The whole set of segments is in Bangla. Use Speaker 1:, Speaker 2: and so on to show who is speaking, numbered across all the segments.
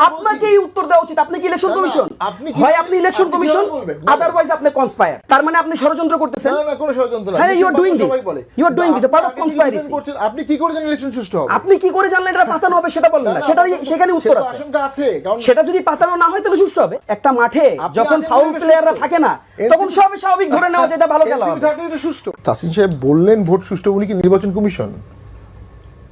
Speaker 1: আপনাকেই উত্তর দেওয়া উচিত। আপনি কি ইলেকশন কমিশন? হয় আপনি ইলেকশন কমিশন, আদারওয়াইজ আপনি কনস্পায়ার। তার মানে আপনি ষড়যন্ত্র করতেছেন।
Speaker 2: না কোনো ষড়যন্ত্র না।
Speaker 1: হ্যাঁ, you are doing this, you are doing this part of conspiracy.
Speaker 2: আপনি কি করে জানেন ইলেকশন সুষ্ঠু হবে?
Speaker 1: আপনি কি করে জানলেন এটা পাতানো হবে সেটা বললেন না। সেটা সেখানে উত্তর আছে।
Speaker 2: আশঙ্কা আছে, কারণ
Speaker 1: সেটা যদি পাতানো না হয় তাহলে সুষ্ঠু হবে। একটা মাঠে যখন ফাউল প্লেয়াররা থাকে না তখন সব স্বাভাবিক ধরে নেওয়া যায় এটা ভালো খেলা হবে।
Speaker 2: থাকলে এটা সুষ্ঠু। তাসিন সাহেব বললেন ভোট সুষ্ঠু, উনি কি নির্বাচন কমিশন?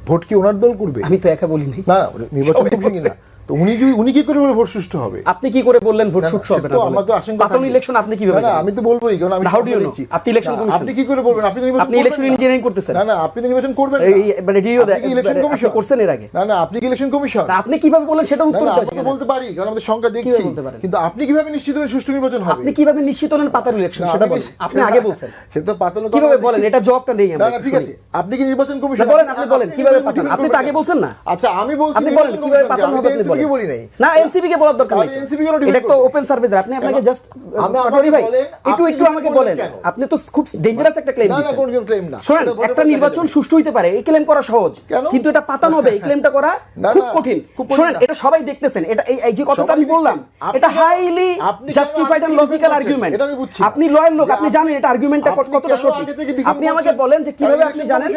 Speaker 2: ভোট কি ওনার দল করবে?
Speaker 1: আমি তো একা বলি নাই।
Speaker 2: না নির্বাচন কমিশন না। তো উনি কি করে বলে ভোট সুষ্ঠু হবে?
Speaker 1: আপনি কি করে বললেন ভোট সুষ্ঠু হবে না?
Speaker 2: তো আমার তো আশঙ্কা
Speaker 1: পাতানো ইলেকশন আপনি কিভাবে জানেন?
Speaker 2: আমি তো বলবোই, কারণ আমি
Speaker 1: হাউ ডু ইউ নো? আপনি ইলেকশন কমিশন,
Speaker 2: আপনি কি করে বলবেন? আপনি নির্বাচন,
Speaker 1: আপনি ইলেকশন ইঞ্জিনিয়ারিং করতেছেন।
Speaker 2: না আপনি নির্বাচন করবেন না।
Speaker 1: মানে ডিও
Speaker 2: আপনি কি ইলেকশন কমিশন
Speaker 1: আপনি করছেন এর আগে?
Speaker 2: না আপনি কি ইলেকশন কমিশন?
Speaker 1: আপনি কিভাবে বললেন সেটা উত্তর
Speaker 2: না
Speaker 1: দিতে
Speaker 2: আমি তো বলতে পারি, কারণ আমাদের সংখ্যা দেখছি। কিন্তু আপনি কিভাবে নিশ্চিত হন সুষ্ঠু নির্বাচন হবে?
Speaker 1: আপনি কিভাবে নিশ্চিত হন পাতানো ইলেকশন সেটা বলেন। আপনি আগে বলছেন
Speaker 2: সে তো পাতানো
Speaker 1: কিভাবে বলেন, এটা জবাবটা নেই আমরা।
Speaker 2: না ঠিক আছে, আপনি কি নির্বাচন কমিশন
Speaker 1: বলেন, আপনি বলেন কিভাবে পাতানো। আপনি তো আগে বলছেন না।
Speaker 2: আচ্ছা আমি বলছি
Speaker 1: আপনি বলেন কিভাবে পাতানো হবে। আপনি বলেন।
Speaker 2: বলি নাই
Speaker 1: না এনসিপি কে বলার দরকার নেই। এটা তো ওপেন সার্ভিস। আপনি আপনাকে জাস্ট পাটোয়ারি ভাই একটু আমাকে বলেন। আপনি তো খুব ডেঞ্জারাস একটা ক্লেম দিচ্ছেন।
Speaker 2: না কোন ক্লেম না।
Speaker 1: শুনুন, একটা নির্বাচন সুষ্ঠু হইতে পারে এই ক্লেম করা সহজ, কিন্তু এটা পাতানো হবে এই ক্লেমটা করা খুব কঠিন। শুনুন, এটা সবাই দেখতেছেন। এটা এই যে কথাটা আমি বললাম এটা highly justified and logical argument. আপনি লয়ার লোক, আপনি জানেন এটা আর্গুমেন্টটা কতটা সঠিক। আপনি আমাকে বলেন যে কিভাবে আপনি জানেন।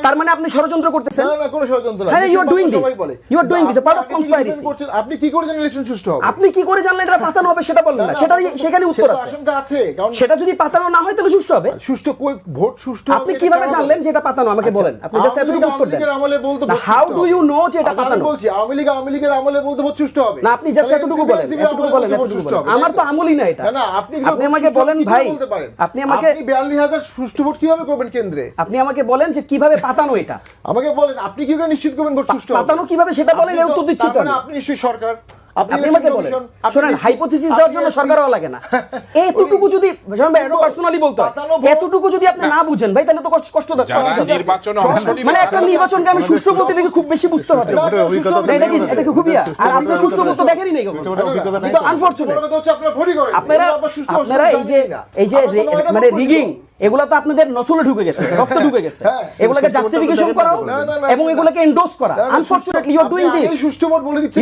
Speaker 1: তার মানে আপনি ষড়যন্ত্র করতেছেন।
Speaker 2: না কোনো ষড়যন্ত্র না।
Speaker 1: হ্যাঁ, you are doing this, you are doing this part of conspiracy.
Speaker 2: আপনি কি করে জানেন ইলেকশন সুষ্ঠু হবে?
Speaker 1: আপনি কি করে জানলেন এটা পাতানো হবে সেটা বললেন না। সেটা সেখানে উত্তর আছে।
Speaker 2: আশঙ্কা আছে, কারণ
Speaker 1: সেটা যদি পাতানো না হয় তাহলে সুষ্ঠু হবে।
Speaker 2: সুষ্ঠু ভোট সুষ্ঠু
Speaker 1: আপনি কিভাবে জানলেন যে এটা পাতানো আমাকে বলেন। আপনি জাস্ট এতটুকু উত্তর দেন। হাউ ডু ইউ নো যে এটা পাতানো?
Speaker 2: বলছি আওয়ামী লীগের আমলে বলতে ভোট সুষ্ঠু হবে
Speaker 1: না। আপনি জাস্ট এতটুকু বলেন, এতটুকু বলেন। আমার তো আমলই না এটা।
Speaker 2: না আপনি
Speaker 1: আমাকে বলেন ভাই, আপনি আমাকে
Speaker 2: 42,000 সুষ্ঠু ভোট কিভাবে করবেন কেন্দ্রে?
Speaker 1: আপনি আমাকে বলেন যে কিভাবে পাতানো এটা।
Speaker 2: আমাকে বলেন আপনি কিভাবে নিশ্চিত করবেন ভোট সুষ্ঠু হবে?
Speaker 1: পাতানো কিভাবে সেটা বলেন, এর উত্তর দিচ্ছি তো।
Speaker 2: আপনি নিশ্চয়ই সরকার,
Speaker 1: আপনি আমাকে বলেন। শুনেন, হাইপোথিসিস দেওয়ার জন্য সরকারও লাগে না। এতটুকু যদি পার্সোনালি বলতে হয়, এতটুকু যদি আপনি না বুঝেন ভাই তাহলে তো কষ্ট
Speaker 3: মানে
Speaker 1: একটা নির্বাচনকে আমি সুষ্ঠু বলতে দেখি খুব বেশি বুঝতে হবে। এটা কি খুবই আর আপনি সুষ্ঠু বলতে দেখেনি নাই কখনো। আনফরচুনেট আপনারা এই যে মানে রিগিং এগুলা তো আপনাদের নসলে ঢুকে গেছে, রক্তে ঢুকে গেছে। এগুলাকে জাস্টিফিকেশন করা এবং এগুলাকে এন্ডোর্স করা। Unfortunately you are doing this.
Speaker 2: আমি সুষ্ঠু ভোট বলে দিচ্ছি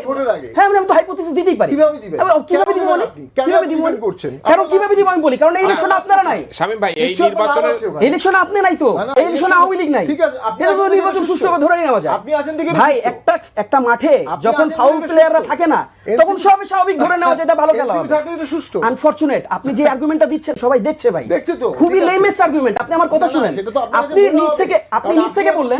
Speaker 2: ভোটের আগে।
Speaker 1: হ্যাঁ আমি তো হাইপোথিসিস দিতেই পারি।
Speaker 2: কিভাবে দিবেন?
Speaker 1: কিভাবে দিব বলি? কিভাবে দিব
Speaker 2: করছেন?
Speaker 1: কারণ কিভাবে দিব আমি বলি, কারণ এই ইলেকশন আপনারা নাই।
Speaker 3: শামীম ভাই এই নির্বাচনে
Speaker 1: ইলেকশন আপনি নাই তো। এই ইলেকশন আওয়ামী লীগ নাই।
Speaker 2: ঠিক আছে, আপনি
Speaker 1: নির্বাচন সুষ্ঠুভাবে ধরে নেওয়া যায়।
Speaker 2: আপনি আছেন দেখে
Speaker 1: ভাই একটা মাঠে যখন ফাউল প্লেয়াররা থাকে না তখন সব স্বাভাবিক ধরে নেওয়া যায় এটা ভালো খেলা হবে। আনফরচুনেট আপনি যে আর্গুমেন্টটা দিচ্ছেন সবাই দেখছে ভাই।
Speaker 2: দেখছে তো।
Speaker 1: খুবই লেমেস্ট আর্গুমেন্ট। আপনি আমার কথা শুনেন। আপনি নিজ থেকে বললেন।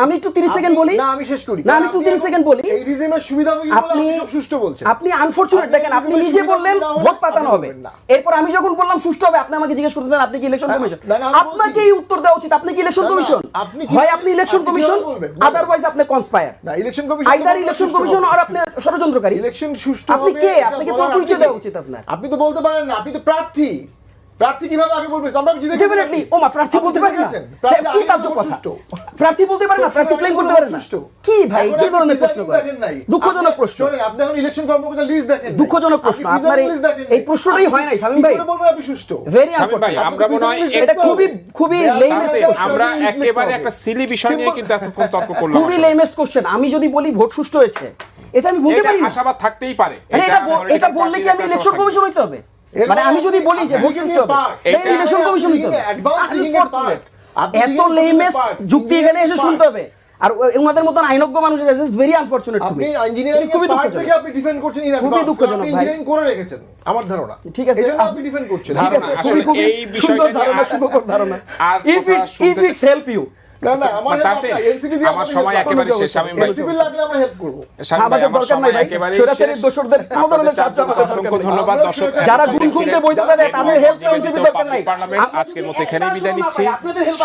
Speaker 1: আমি একটু 30 সেকেন্ড বলি।
Speaker 2: না আমি শেষ করি।
Speaker 1: না আমি একটু 30 সেকেন্ড বলি।
Speaker 2: এই রিজিমের সুবিধাভোগী বলে আপনি সব সুষ্ঠু বলছেন।
Speaker 1: আপনি আনফরচুনেট দেখেন, আপনি নিজে বললেন ভোট পাতানো হবে। এরপর আমি যখন বললাম সুষ্ঠু হবে আপনি আমাকে জিজ্ঞেস করতেছেন আপনি কি ইলেকশন কমিশন? আপনাকেই উত্তর দেওয়া উচিত। আপনি কি ইলেকশন কমিশন? হয় আপনি ইলেকশন কমিশন, আদারওয়াইজ আপনি কনস্পায়ার।
Speaker 2: না election commission
Speaker 1: either election commission আর আপনি ষড়যন্ত্রকারী।
Speaker 2: ইলেকশন সুষ্ঠু
Speaker 1: আপনি
Speaker 2: হবে।
Speaker 1: কে? আপনাকে পরিচয় দেওয়া উচিত আপনার।
Speaker 2: আপনি তো বলতে পারেন না, আপনি তো প্রার্থী। প্রার্থী কিভাবে আগে বলবেন? আমরা জিতে গেছি।
Speaker 1: ডেফিনেটলি ও মা প্রার্থী বলতে পারেন না। কি তাজ্জব কথা? প্রার্থী বলতে পারেন না, প্রার্থী ক্লেম করতে পারেন না। কি ভাই কি ধরনের প্রশ্ন করেন? দুঃখজনক প্রশ্ন।
Speaker 2: শুনুন আপনি এখন ইলেকশন কর্মকর্তা লিস্ট দেখেন।
Speaker 1: দুঃখজনক প্রশ্ন। আপনার এই প্রশ্নটাই হয় নাই শামীম ভাই।
Speaker 2: কি করে বলবেন আপনি সুষ্ঠু?
Speaker 1: ভেরি
Speaker 3: শামীম ভাই
Speaker 1: আনফরচুনেট।
Speaker 3: আমরা মনে হয়
Speaker 1: এটা খুবই লেমেস্ট কোশ্চেন।
Speaker 3: আমরা একেবারে একটা সিলি বিষয় নিয়ে কিন্তু এতক্ষণ তর্ক করলাম।
Speaker 1: খুবই লেমেস্ট কোশ্চেন। আমি যদি বলি ভোট সুষ্ঠু হয়েছে এটা আমি বলতে পারি না।
Speaker 3: আশাবাদ থাকতেই পারে।
Speaker 1: এটা বললে কি আমি ইলেকশন কমিশন হইতে হবে? মানে আমি যদি বলি যে ভোট সুষ্ঠু হবে এটা ইলেকশন কমিশন হইতে হবে। এত লেমেস্ট যুক্তি এখানে এসে শুনতে হবে। আর ওনাদের মতন আইনজ্ঞ মানুষ আছে ইজ ভেরি আনফরচুনেট।
Speaker 2: আপনি ইঞ্জিনিয়ারিং এর পার্ট থেকে আপনি ডিফেন্ড করছেন ইন অ্যাডভান্স।
Speaker 1: খুবই দুঃখজনক ভাই।
Speaker 2: ইঞ্জিনিয়ারিং করে রেখেছেন আমার ধারণা।
Speaker 1: ঠিক আছে
Speaker 2: এজন্য আপনি ডিফেন্ড করছেন।
Speaker 1: ঠিক আছে খুবই সুন্দর ধারণা, সুন্দর ধারণা। If it's help you.
Speaker 2: না আমার এনসিপি দিয়ে
Speaker 3: আমার সময় একেবারে শেষ। শামীম ভাই
Speaker 2: এনসিপি লাগলে আমরা হেল্প করব।
Speaker 1: আমাদের দরকার নাই ভাই। সরাসরি দোষরদের আমাদের সাহায্য করতে
Speaker 3: অসংখ্য ধন্যবাদ দর্শক।
Speaker 1: যারা গুণ গুনতে বইতে দেয় তাদের হেল্প এনসিপি দরকার নাই।
Speaker 3: আজকের মতো এখানেই বিদায় নিচ্ছি।